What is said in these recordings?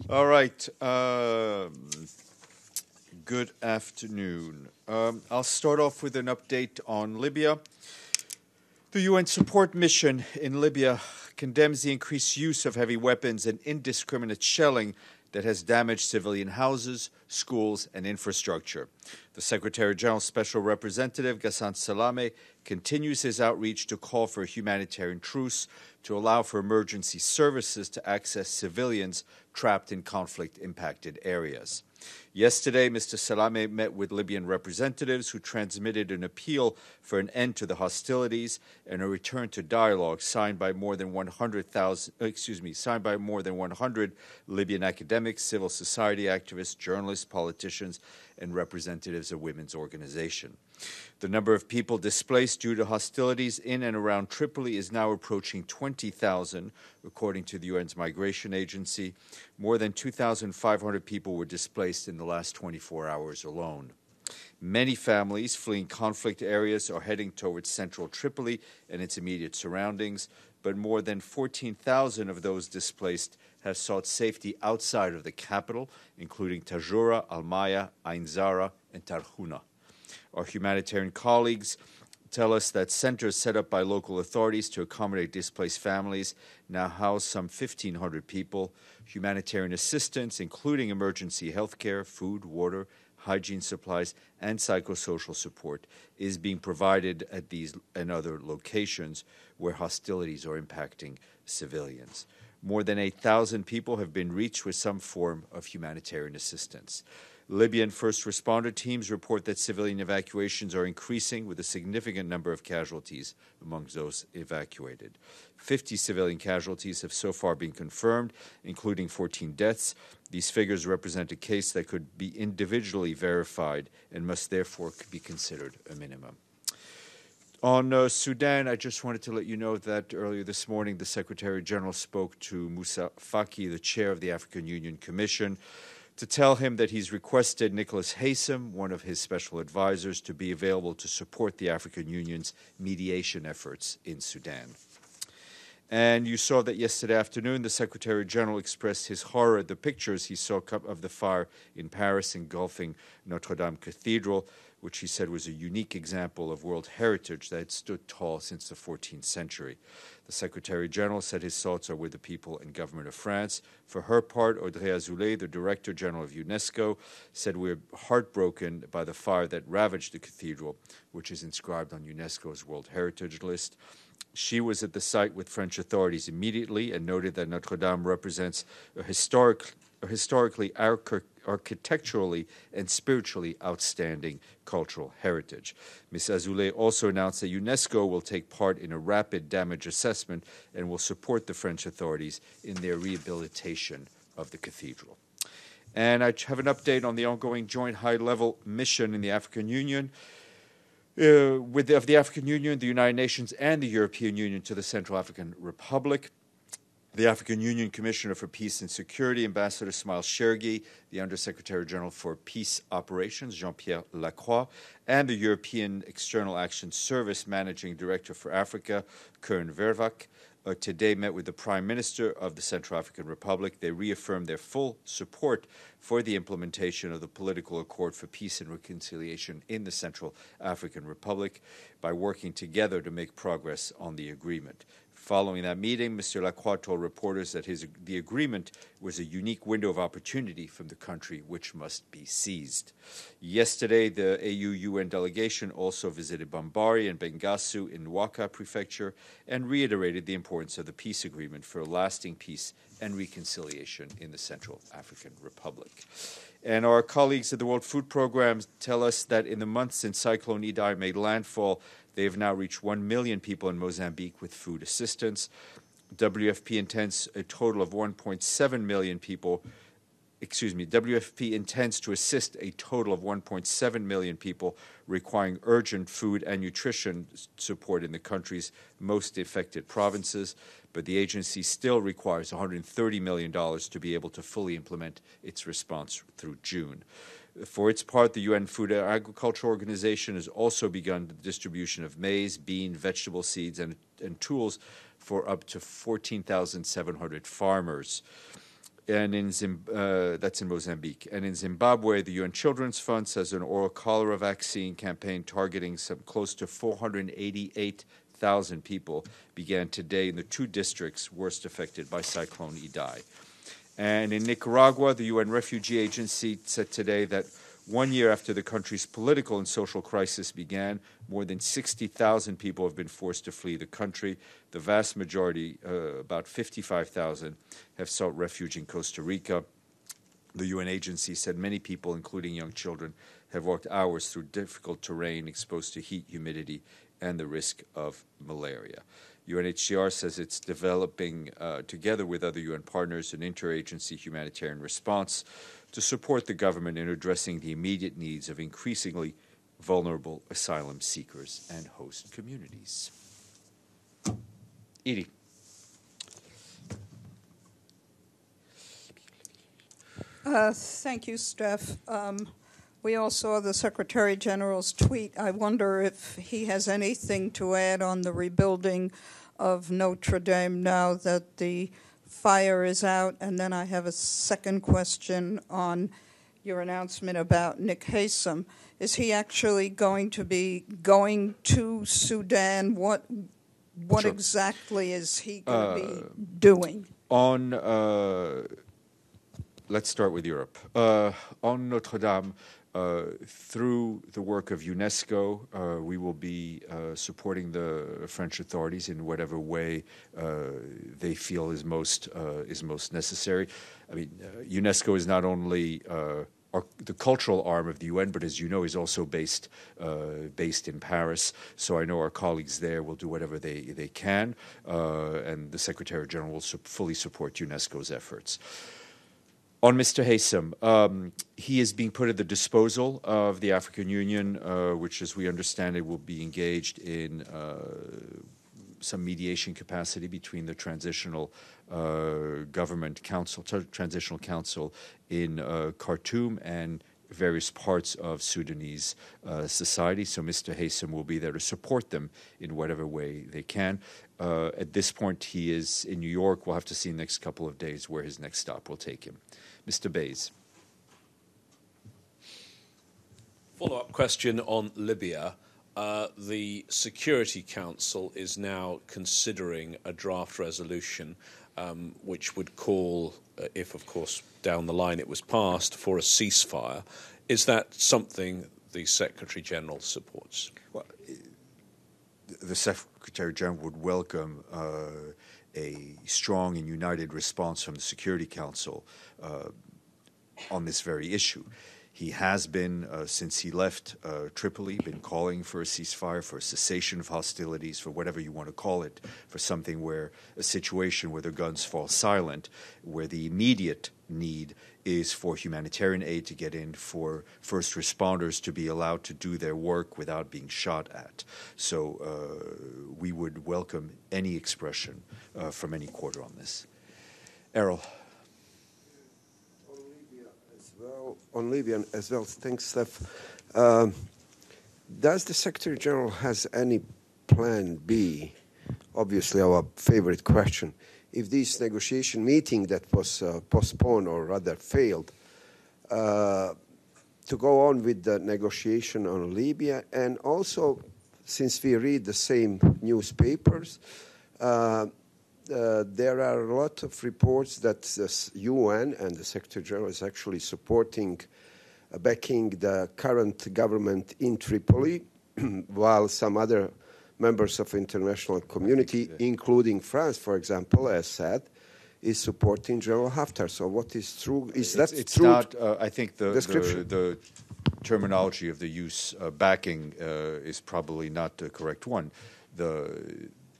All right. Good afternoon. I'll start off with an update on Libya. The UN support mission in Libya condemns the increased use of heavy weapons and indiscriminate shelling that has damaged civilian houses, schools, and infrastructure. The Secretary General's Special Representative, Ghassan Salamé, continues his outreach to call for a humanitarian truce to allow for emergency services to access civilians trapped in conflict-impacted areas. Yesterday, Mr. Salame met with Libyan representatives who transmitted an appeal for an end to the hostilities and a return to dialogue signed by more than 100 Libyan academics, civil society activists, journalists, politicians, and representatives of women's organizations. The number of people displaced due to hostilities in and around Tripoli is now approaching 20,000, according to the UN's migration agency. More than 2,500 people were displaced in the last 24 hours alone. Many families fleeing conflict areas are heading towards central Tripoli and its immediate surroundings, but more than 14,000 of those displaced have sought safety outside of the capital, including Tajura, Almaya, Ain Zara, and Tarhuna. Our humanitarian colleagues tell us that centers set up by local authorities to accommodate displaced families now house some 1,500 people. Humanitarian assistance, including emergency health care, food, water, hygiene supplies, and psychosocial support, is being provided at these and other locations where hostilities are impacting civilians. More than 8,000 people have been reached with some form of humanitarian assistance. Libyan first responder teams report that civilian evacuations are increasing with a significant number of casualties among those evacuated. 50 civilian casualties have so far been confirmed, including 14 deaths. These figures represent a case that could be individually verified and must therefore be considered a minimum. On Sudan, I just wanted to let you know that earlier this morning the Secretary General spoke to Moussa Faki, the chair of the African Union Commission, to tell him that he's requested Nicholas Haysom, one of his special advisors, to be available to support the African Union's mediation efforts in Sudan. And you saw that yesterday afternoon the Secretary General expressed his horror at the pictures he saw of the fire in Paris engulfing Notre Dame Cathedral, which he said was a unique example of world heritage that had stood tall since the 14th century. The Secretary General said his thoughts are with the people and government of France. For her part, Audrey Azoulay, the Director General of UNESCO, said we're heartbroken by the fire that ravaged the cathedral, which is inscribed on UNESCO's World Heritage List. She was at the site with French authorities immediately and noted that Notre Dame represents a historically, architecturally, and spiritually outstanding cultural heritage. Ms. Azoulay also announced that UNESCO will take part in a rapid damage assessment and will support the French authorities in their rehabilitation of the cathedral. And I have an update on the ongoing joint high-level mission in the African Union. Of the African Union, the United Nations, and the European Union to the Central African Republic. The African Union Commissioner for Peace and Security, Ambassador Smail Chergui, the Undersecretary General for Peace Operations, Jean-Pierre Lacroix, and the European External Action Service Managing Director for Africa, Kern Vervac, today met with the Prime Minister of the Central African Republic. They reaffirmed their full support for the implementation of the political accord for peace and reconciliation in the Central African Republic by working together to make progress on the agreement. Following that meeting, Mr. Lacroix told reporters that the agreement was a unique window of opportunity from the country which must be seized. Yesterday, the AU-UN delegation also visited Bambari and Bengasu in Ouaka Prefecture and reiterated the importance of the peace agreement for lasting peace and reconciliation in the Central African Republic. And our colleagues at the World Food Programme tell us that in the months since Cyclone Idai made landfall, they have now reached 1 million people in Mozambique with food assistance. WFP intends a total of 1.7 million people. WFP intends to assist a total of 1.7 million people requiring urgent food and nutrition support in the country's most affected provinces, but the agency still requires $130 million to be able to fully implement its response through June. For its part, the UN Food and Agriculture Organization has also begun the distribution of maize, bean, vegetable seeds, and tools for up to 14,700 farmers. and that's in Mozambique. And in Zimbabwe, the UN Children's Fund says an oral cholera vaccine campaign targeting some close to 488,000 people began today in the two districts worst affected by Cyclone Idai. And in Nicaragua, the UN Refugee Agency said today that 1 year after the country's political and social crisis began, more than 60,000 people have been forced to flee the country. The vast majority, about 55,000, have sought refuge in Costa Rica. The UN agency said many people, including young children, have walked hours through difficult terrain exposed to heat, humidity, and the risk of malaria. UNHCR says it's developing, together with other UN partners, an interagency humanitarian response to support the government in addressing the immediate needs of increasingly vulnerable asylum seekers and host communities. Edie. Thank you, Steph. We all saw the Secretary General's tweet. I wonder if he has anything to add on the rebuilding of Notre Dame now that the fire is out. And then I have a second question on your announcement about Nick Haysom. Is he actually going to be going to Sudan? What Sure. exactly is he going to be doing? Let's start with Europe. On Notre Dame, through the work of UNESCO, we will be supporting the French authorities in whatever way they feel is most necessary. I mean, UNESCO is not only the cultural arm of the UN, but as you know, is also based in Paris. So I know our colleagues there will do whatever they can, and the Secretary General will fully support UNESCO's efforts. On Mr. Haysom, he is being put at the disposal of the African Union, which, as we understand it, will be engaged in some mediation capacity between the transitional transitional council in Khartoum and various parts of Sudanese society. So Mr. Haysom will be there to support them in whatever way they can. At this point, he is in New York. We'll have to see in the next couple of days where his next stop will take him. Mr. Bays. Follow-up question on Libya. The Security Council is now considering a draft resolution which would call, if of course down the line it was passed, for a ceasefire. Is that something the Secretary General supports? Well, the Secretary General would welcome a strong and united response from the Security Council on this very issue. He has been, since he left Tripoli, been calling for a ceasefire, for a cessation of hostilities, for whatever you want to call it, for something where a situation where the guns fall silent, where the immediate need is for humanitarian aid to get in, for first responders to be allowed to do their work without being shot at. So we would welcome any expression from any quarter on this. Errol. On Libya as well, thanks, Steph. Does the Secretary General has any plan B? Obviously, our favorite question. If this negotiation meeting that was postponed or rather failed, to go on with the negotiation on Libya, and also, since we read the same newspapers, there are a lot of reports that the UN and the Secretary General is actually supporting, backing the current government in Tripoli, while some other members of international community, including France, for example, as said, is supporting General Haftar. So what is true? Is that it's true? Not, I think the terminology of the use backing is probably not the correct one.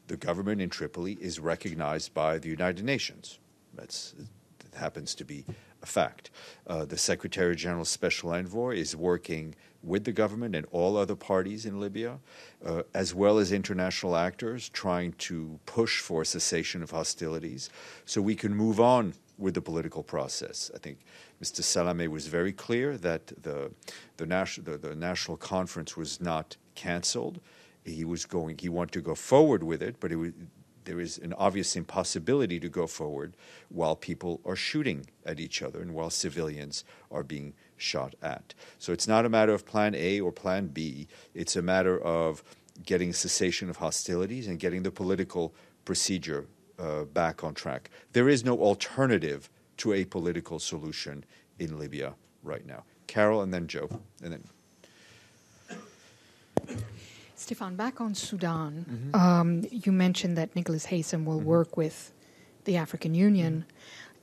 The government in Tripoli is recognized by the United Nations. That happens to be a fact. The Secretary General's Special Envoy is working with the government and all other parties in Libya, as well as international actors, trying to push for cessation of hostilities so we can move on with the political process. I think Mr. Salame was very clear that the national conference was not canceled. He wanted to go forward with it, but there is an obvious impossibility to go forward while people are shooting at each other and while civilians are being shot at. So it's not a matter of plan A or plan B. It's a matter of getting cessation of hostilities and getting the political procedure back on track. There is no alternative to a political solution in Libya right now. Carol and then Joe. And then Stéphane, back on Sudan, you mentioned that Nicholas Haysom will work with the African Union,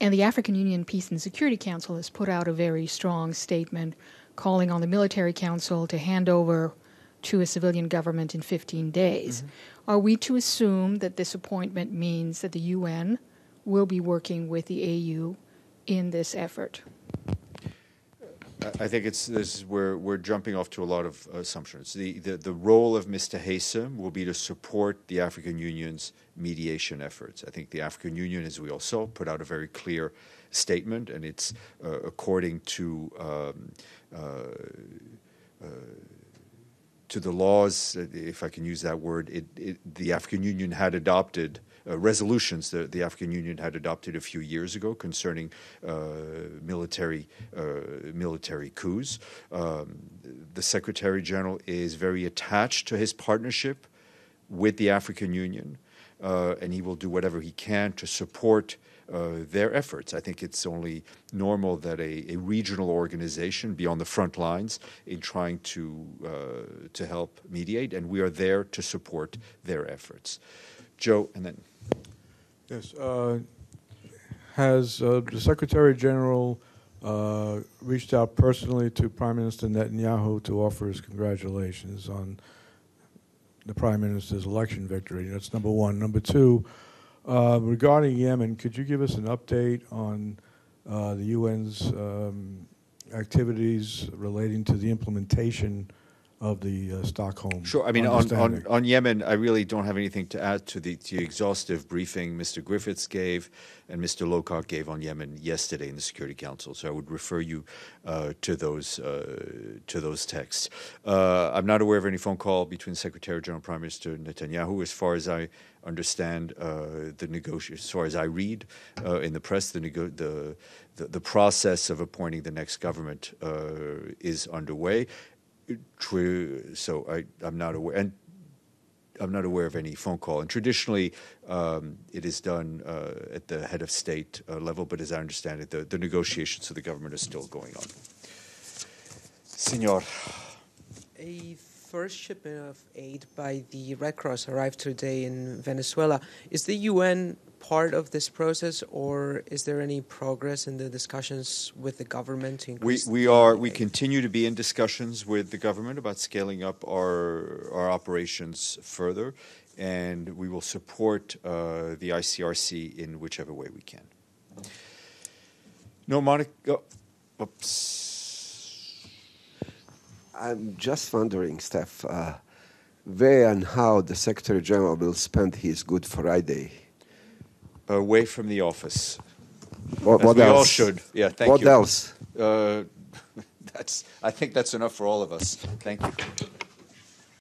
and the African Union Peace and Security Council has put out a very strong statement calling on the military council to hand over to a civilian government in 15 days. Are we to assume that this appointment means that the UN will be working with the AU in this effort? I think this is where we're jumping off to a lot of assumptions. The role of Mr. Haysom will be to support the African Union's mediation efforts. I think the African Union, as we all saw, put out a very clear statement, and it's according to the laws, if I can use that word. The African Union had adopted resolutions that the African Union had adopted a few years ago concerning military coups. The Secretary General is very attached to his partnership with the African Union, and he will do whatever he can to support their efforts. I think it's only normal that a regional organization be on the front lines in trying to help mediate, and we are there to support their efforts. Joe, and then. Yes. Has the Secretary General reached out personally to Prime Minister Netanyahu to offer his congratulations on the Prime Minister's election victory? That's number one. Number two, regarding Yemen, could you give us an update on the UN's activities relating to the implementation of the Stockholm? Sure. I mean, on Yemen, I really don't have anything to add to the exhaustive briefing Mr. Griffiths gave and Mr. Lowcock gave on Yemen yesterday in the Security Council. So I would refer you to those texts. I'm not aware of any phone call between Secretary General and Prime Minister Netanyahu. As far as I understand, as far as I read in the press, the process of appointing the next government is underway. True. So I'm not aware, and I'm not aware of any phone call. And traditionally, it is done at the head of state level. But as I understand it, the negotiations with the government are still going on. Senor. A first shipment of aid by the Red Cross arrived today in Venezuela. Is the UN part of this process, or is there any progress in the discussions with the government to increase? We continue to be in discussions with the government about scaling up our operations further, and we will support the ICRC in whichever way we can. No, Monica. Oops. I'm just wondering, Steph, where and how the Secretary General will spend his Good Friday. Away from the office. What we else? all should. Yeah, thank you. What else? I think that's enough for all of us. Thank you.